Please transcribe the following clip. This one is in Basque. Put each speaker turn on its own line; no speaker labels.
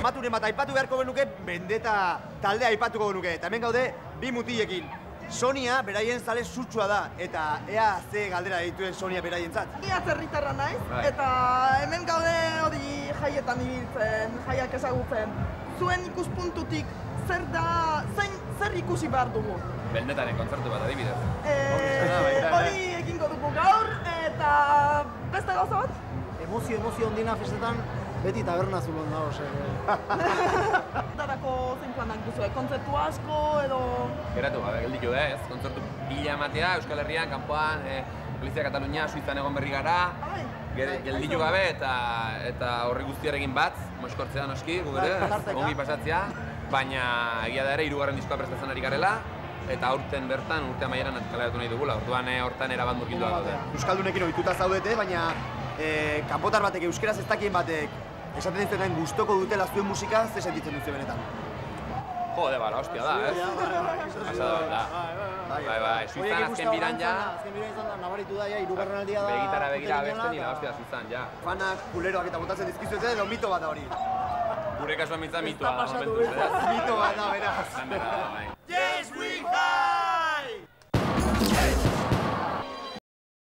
famaturen bat aipatu beharko genuke, Vendetta taldea aipatuko genuke. Eta hemen gaude, bi mutilekin. Sonia beraien zale sutsua da, eta ea ze galdera dituen Sonia beraientzat.
Ni atzerritarra naiz, eta hemen gaude hori jaietan ibiltzen, jaiak ezagutzen. Zuen ikuspuntutik zer ikusi behar dugu?
Vendettaren kontzertu bat adibidez.
Hori egingo dugu gaur, eta beste gauza bat?
Emozio ondina festetan beti taberna zulon da,
Darako zein planak duzue, kontzertu asko edo...
Geratu gabe, gelditu da ez, kontzertu pila ematea, Euskal Herrian, kanpoan, Polizia Katalunia, Suizan egon berri gara, gelditu gabe eta horri guztiarekin bat, moskortzea noski, gure, ongi pasatzea, baina egia da ere, 3. diskoa prestatzen ari garela, eta aurten bertan, urte amaieran kaleratu nahi dugula, orduan hortan erabat murgildua gaude.
Euskaldunekin ohituta zaudete, baina kanpotar batek, euskeraz ez dakien batek, esaten dituen gustoko dutela zuen musika, ze sentitzen duzu benetan?
Jode, bala, hostia da, ez? Pasada da. Bai, Suizan azken biran ja...
Azken biran izan da, nabaritu da, ja, 3. aldia da...
Begitara begira abesten nila, hostia, Suizan, ja.
Fanak, kuleroak eta botatzen dizkizuete, edo mito bat da hori?
Gure kasuan mintzat mitua da, momentuz, ez?
Mito bat da, beraz.
Bai.
Yes, we have!